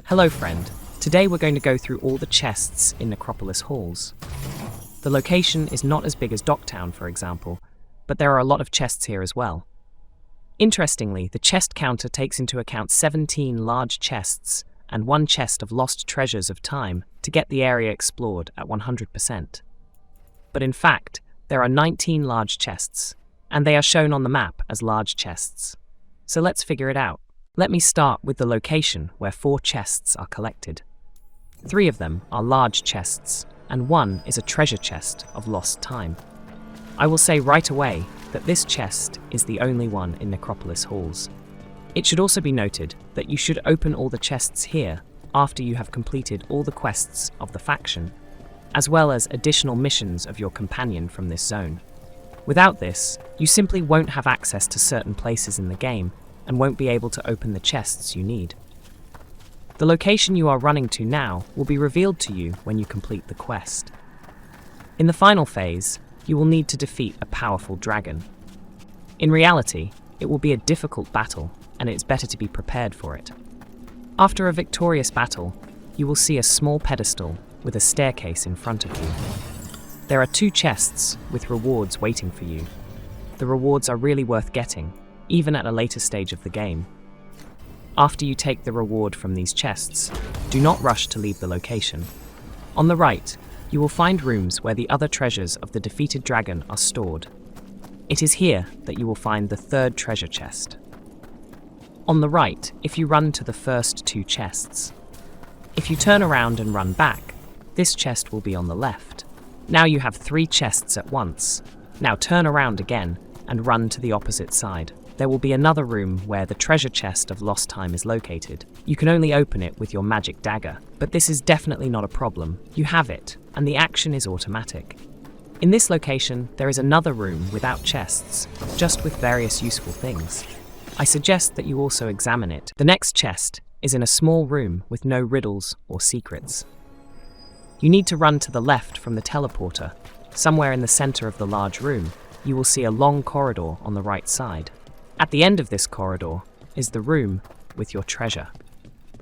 Hello friend, today we're going to go through all the chests in Necropolis Halls. The location is not as big as Docktown, for example, but there are a lot of chests here as well. Interestingly, the chest counter takes into account 17 large chests and 1 chest of lost treasures of time to get the area explored at 100%. But in fact, there are 19 large chests, and they are shown on the map as large chests. So let's figure it out. Let me start with the location where 4 chests are collected. 3 of them are large chests, and 1 is a treasure chest of lost time. I will say right away that this chest is the only one in Necropolis Halls. It should also be noted that you should open all the chests here after you have completed all the quests of the faction, as well as additional missions of your companion from this zone. Without this, you simply won't have access to certain places in the game and won't be able to open the chests you need. The location you are running to now will be revealed to you when you complete the quest. In the final phase, you will need to defeat a powerful dragon. In reality, it will be a difficult battle, and it's better to be prepared for it. After a victorious battle, you will see a small pedestal with a staircase in front of you. There are 2 chests with rewards waiting for you. The rewards are really worth getting, even at a later stage of the game. After you take the reward from these chests, do not rush to leave the location. On the right, you will find rooms where the other treasures of the defeated dragon are stored. It is here that you will find the 3rd treasure chest. On the right, if you run to the first 2 chests. If you turn around and run back, this chest will be on the left. Now you have 3 chests at once. Now turn around again and run to the opposite side. There will be another room where the treasure chest of lost time is located. You can only open it with your magic dagger, but this is definitely not a problem. You have it, and the action is automatic. In this location, there is another room without chests, just with various useful things. I suggest that you also examine it. The next chest is in a small room with no riddles or secrets. You need to run to the left from the teleporter. Somewhere in the center of the large room, you will see a long corridor on the right side. At the end of this corridor is the room with your treasure.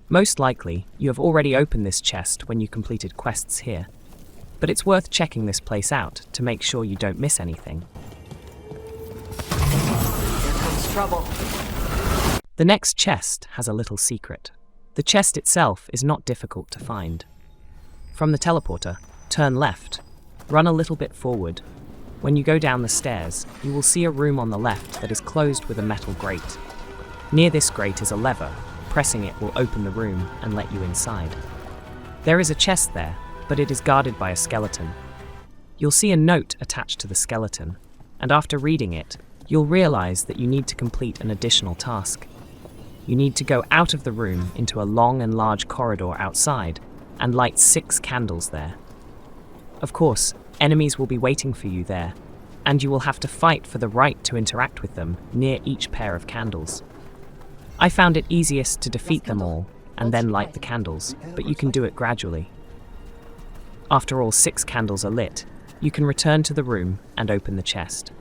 Most likely, you have already opened this chest when you completed quests here, but it's worth checking this place out to make sure you don't miss anything. Here comes trouble. The next chest has a little secret. The chest itself is not difficult to find. From the teleporter, turn left, run a little bit forward. When you go down the stairs, you will see a room on the left that is closed with a metal grate. Near this grate is a lever. Pressing it will open the room and let you inside. There is a chest there, but it is guarded by a skeleton. You'll see a note attached to the skeleton, and after reading it, you'll realize that you need to complete an additional task. You need to go out of the room into a long and large corridor outside and light 6 candles there. Of course, enemies will be waiting for you there, and you will have to fight for the right to interact with them near each pair of candles. I found it easiest to defeat them all and then light the candles, but you can do it gradually. After all 6 candles are lit, you can return to the room and open the chest.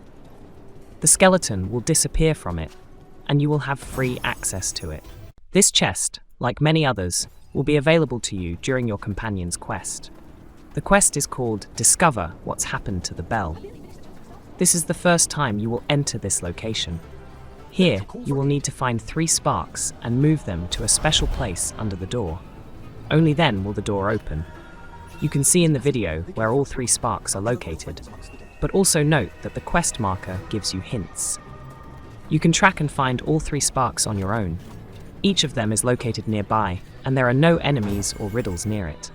The skeleton will disappear from it, and you will have free access to it. This chest, like many others, will be available to you during your companion's quest. The quest is called Discover What's Happened to the Bell. This is the first time you will enter this location. Here, you will need to find 3 sparks and move them to a special place under the door. Only then will the door open. You can see in the video where all 3 sparks are located, but also note that the quest marker gives you hints. You can track and find all 3 sparks on your own. Each of them is located nearby, and there are no enemies or riddles near it.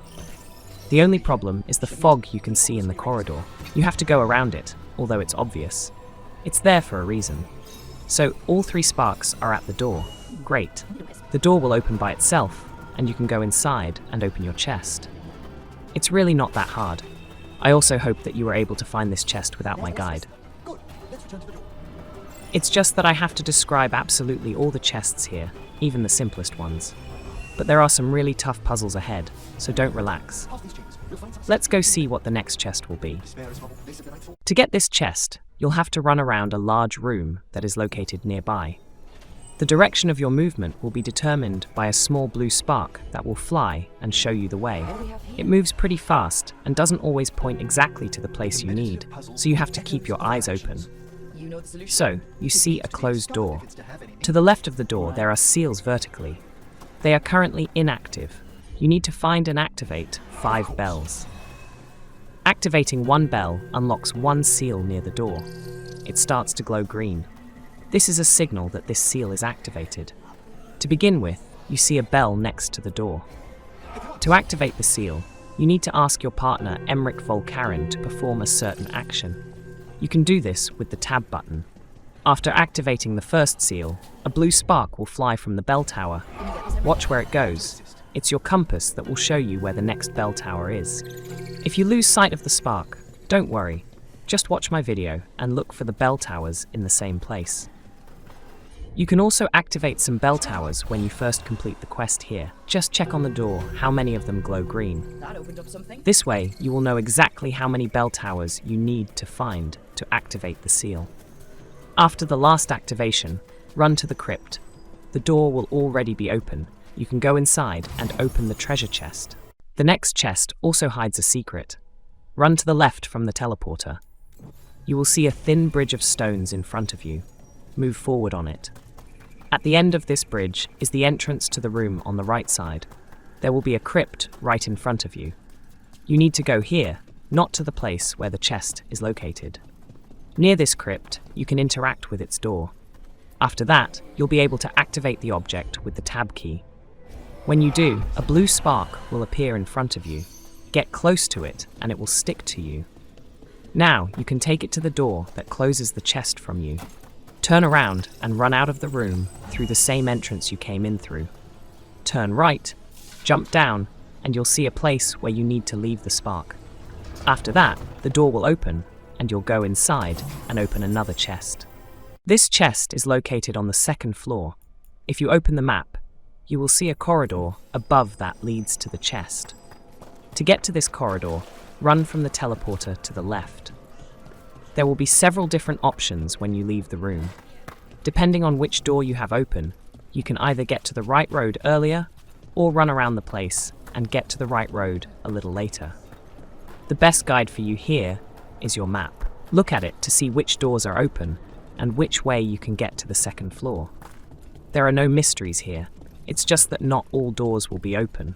The only problem is the fog you can see in the corridor. You have to go around it, although it's obvious. It's there for a reason. So all 3 sparks are at the door. Great. The door will open by itself, and you can go inside and open your chest. It's really not that hard. I also hope that you were able to find this chest without my guide. It's just that I have to describe absolutely all the chests here, even the simplest ones. But there are some really tough puzzles ahead, so don't relax. Let's go see what the next chest will be. To get this chest, you'll have to run around a large room that is located nearby. The direction of your movement will be determined by a small blue spark that will fly and show you the way. It moves pretty fast and doesn't always point exactly to the place you need, so you have to keep your eyes open. So, you see a closed door. To the left of the door, there are seals vertically. They are currently inactive. You need to find and activate 5 bells. Activating one bell unlocks one seal near the door. It starts to glow green. This is a signal that this seal is activated. To begin with, you see a bell next to the door. To activate the seal, you need to ask your partner Emric Volcarin to perform a certain action. You can do this with the tab button. After activating the first seal, a blue spark will fly from the bell tower. Watch where it goes. It's your compass that will show you where the next bell tower is. If you lose sight of the spark, don't worry. Just watch my video and look for the bell towers in the same place. You can also activate some bell towers when you first complete the quest here. Just check on the door how many of them glow green. That opened up something. This way, you will know exactly how many bell towers you need to find to activate the seal. After the last activation, run to the crypt. The door will already be open. You can go inside and open the treasure chest. The next chest also hides a secret. Run to the left from the teleporter. You will see a thin bridge of stones in front of you. Move forward on it. At the end of this bridge is the entrance to the room on the right side. There will be a crypt right in front of you. You need to go here, not to the place where the chest is located. Near this crypt, you can interact with its door. After that, you'll be able to activate the object with the tab key. When you do, a blue spark will appear in front of you. Get close to it and it will stick to you. Now you can take it to the door that closes the chest from you. Turn around and run out of the room through the same entrance you came in through. Turn right, jump down, and you'll see a place where you need to leave the spark. After that, the door will open, and you'll go inside and open another chest. This chest is located on the 2nd floor. If you open the map, you will see a corridor above that leads to the chest. To get to this corridor, run from the teleporter to the left. There will be several different options when you leave the room. Depending on which door you have open, you can either get to the right road earlier or run around the place and get to the right road a little later. The best guide for you here is your map. Look at it to see which doors are open and which way you can get to the 2nd floor. There are no mysteries here. It's just that not all doors will be open.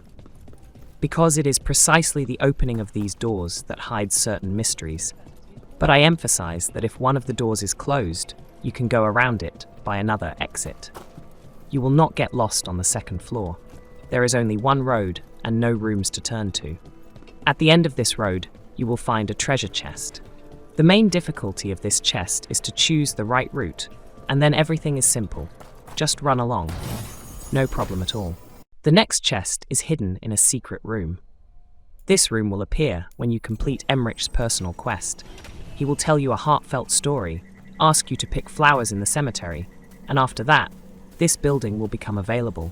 Because it is precisely the opening of these doors that hides certain mysteries. But I emphasize that if one of the doors is closed, you can go around it by another exit. You will not get lost on the 2nd floor. There is only one road and no rooms to turn to. At the end of this road, you will find a treasure chest. The main difficulty of this chest is to choose the right route, and then everything is simple. Just run along. No problem at all. The next chest is hidden in a secret room. This room will appear when you complete Emric's personal quest. He will tell you a heartfelt story, ask you to pick flowers in the cemetery, and after that, this building will become available.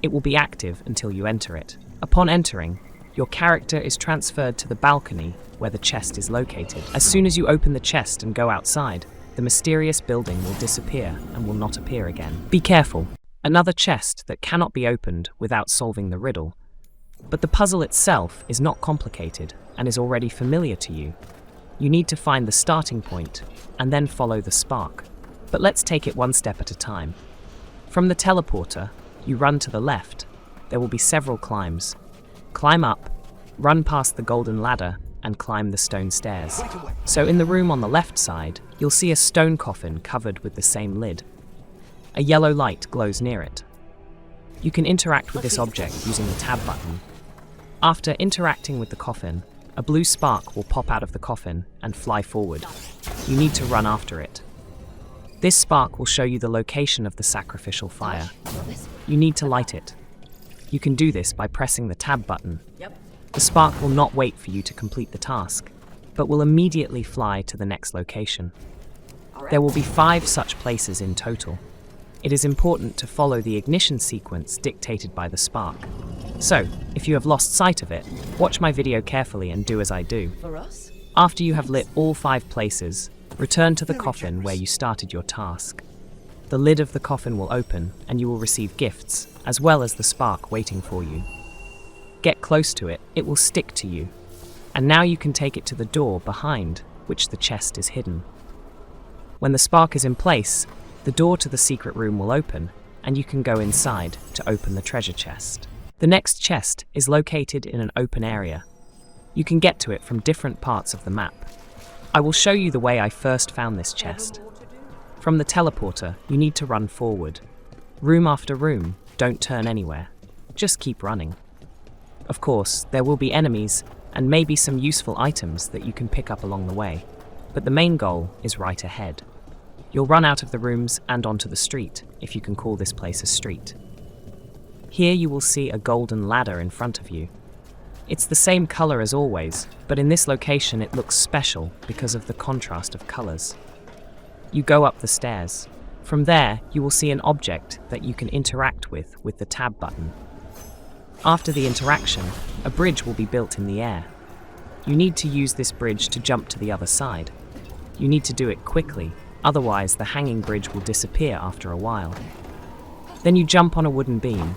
It will be active until you enter it. Upon entering, your character is transferred to the balcony where the chest is located. As soon as you open the chest and go outside, the mysterious building will disappear and will not appear again. Be careful. Another chest that cannot be opened without solving the riddle. But the puzzle itself is not complicated and is already familiar to you. You need to find the starting point and then follow the spark. But let's take it one step at a time. From the teleporter, you run to the left. There will be several climbs. Climb up, run past the golden ladder, and climb the stone stairs. So in the room on the left side, you'll see a stone coffin covered with the same lid. A yellow light glows near it. You can interact with this object using the tab button. After interacting with the coffin, a blue spark will pop out of the coffin and fly forward. You need to run after it. This spark will show you the location of the sacrificial fire. You need to light it. You can do this by pressing the tab button. The spark will not wait for you to complete the task, but will immediately fly to the next location. There will be 5 such places in total. It is important to follow the ignition sequence dictated by the spark. So, if you have lost sight of it, watch my video carefully and do as I do. After you have lit all 5 places, return to the coffin where you started your task. the lid of the coffin will open and you will receive gifts, as well as the spark waiting for you. Get close to it, it will stick to you. And now you can take it to the door behind which the chest is hidden. When the spark is in place, the door to the secret room will open and you can go inside to open the treasure chest. The next chest is located in an open area. You can get to it from different parts of the map. I will show you the way I first found this chest. From the teleporter, you need to run forward. Room after room, don't turn anywhere. Just keep running. Of course, there will be enemies and maybe some useful items that you can pick up along the way, but the main goal is right ahead. You'll run out of the rooms and onto the street, if you can call this place a street. Here you will see a golden ladder in front of you. It's the same color as always, but in this location it looks special because of the contrast of colors. You go up the stairs. From there, you will see an object that you can interact with the tab button. After the interaction, a bridge will be built in the air. You need to use this bridge to jump to the other side. You need to do it quickly, otherwise the hanging bridge will disappear after a while. Then you jump on a wooden beam,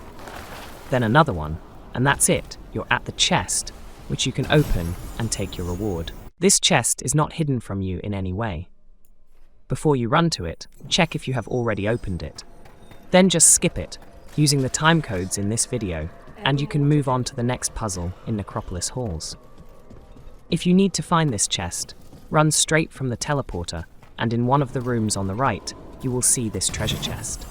then another one, and that's it, you're at the chest, which you can open and take your reward. This chest is not hidden from you in any way. Before you run to it, check if you have already opened it. Then just skip it, using the timecodes in this video, and you can move on to the next puzzle in Necropolis Halls. If you need to find this chest, run straight from the teleporter, and in one of the rooms on the right, you will see this treasure chest.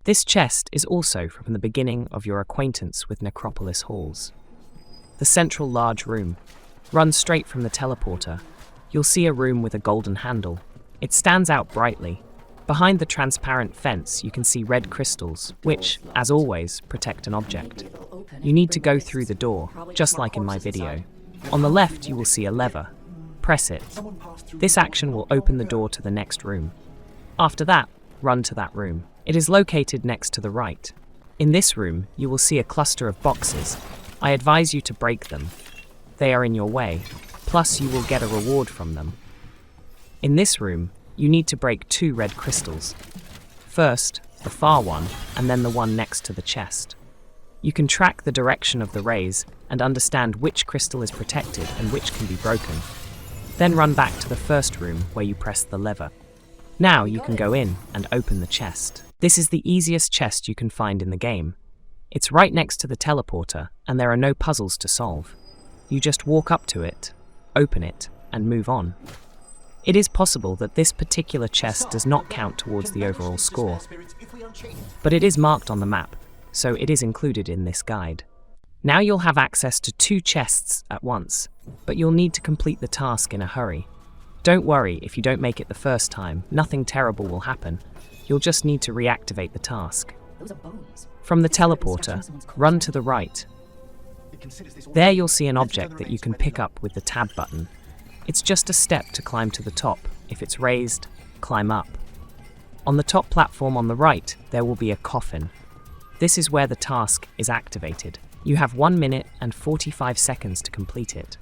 This chest is also from the beginning of your acquaintance with Necropolis Halls. The central large room. Run straight from the teleporter. You'll see a room with a golden handle. It stands out brightly. Behind the transparent fence, you can see red crystals, which, as always, protect an object. You need to go through the door, just like in my video. On the left, you will see a lever. Press it. This action will open the door to the next room. After that, run to that room. It is located next to the right. In this room, you will see a cluster of boxes. I advise you to break them. They are in your way, plus you will get a reward from them. In this room, you need to break 2 red crystals. First, the far one, and then the one next to the chest. You can track the direction of the rays and understand which crystal is protected and which can be broken. Then run back to the first room where you press the lever. Now you can go in and open the chest. This is the easiest chest you can find in the game. It's right next to the teleporter, and there are no puzzles to solve. You just walk up to it, open it, and move on. It is possible that this particular chest does not count towards the overall score, but it is marked on the map, so it is included in this guide. Now you'll have access to 2 chests at once, but you'll need to complete the task in a hurry. Don't worry if you don't make it the first time, nothing terrible will happen. You'll just need to reactivate the task. From the teleporter, run to the right. There you'll see an object that you can pick up with the tab button. It's just a step to climb to the top. If it's raised, climb up. On the top platform on the right, there will be a coffin. This is where the task is activated. You have 1 minute and 45 seconds to complete it.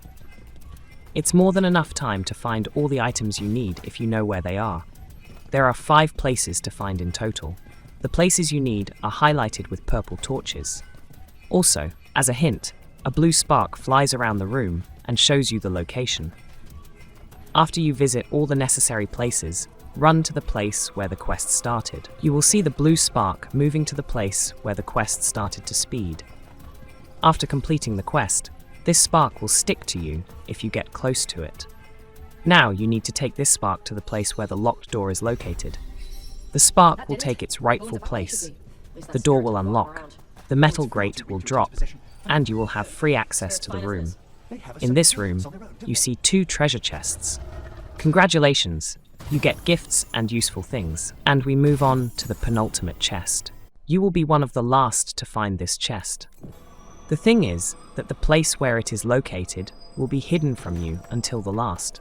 It's more than enough time to find all the items you need if you know where they are. There are 5 places to find in total. The places you need are highlighted with purple torches. Also, as a hint, a blue spark flies around the room and shows you the location. After you visit all the necessary places, run to the place where the quest started. You will see the blue spark moving to the place where the quest started to speed. After completing the quest, this spark will stick to you if you get close to it. Now you need to take this spark to the place where the locked door is located. The spark will take its rightful place. The door will unlock, the metal grate will drop, and you will have free access to the room. In this room, you see 2 treasure chests. Congratulations, you get gifts and useful things. And we move on to the penultimate chest. You will be one of the last to find this chest. The thing is that the place where it is located will be hidden from you until the last.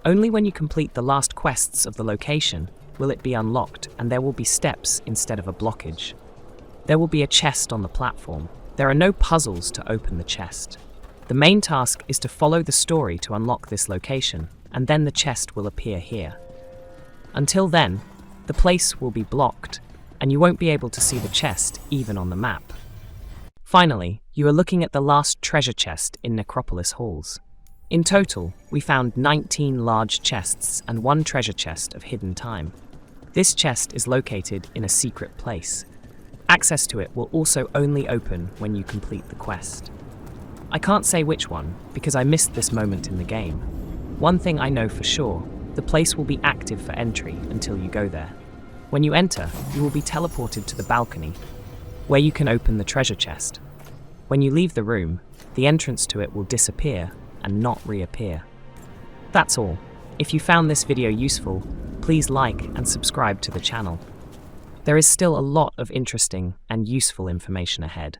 Only when you complete the last quests of the location will it be unlocked, and there will be steps instead of a blockage. There will be a chest on the platform. There are no puzzles to open the chest. The main task is to follow the story to unlock this location, and then the chest will appear here. Until then, The place will be blocked, and you won't be able to see the chest even on the map. Finally, you are looking at the last treasure chest in Necropolis Halls. In total, we found 19 large chests and 1 treasure chest of hidden time. This chest is located in a secret place. Access to it will also only open when you complete the quest. I can't say which one, because I missed this moment in the game. One thing I know for sure, the place will be active for entry until you go there. When you enter, you will be teleported to the balcony, where you can open the treasure chest. When you leave the room, the entrance to it will disappear and not reappear. That's all. If you found this video useful, please like and subscribe to the channel. There is still a lot of interesting and useful information ahead.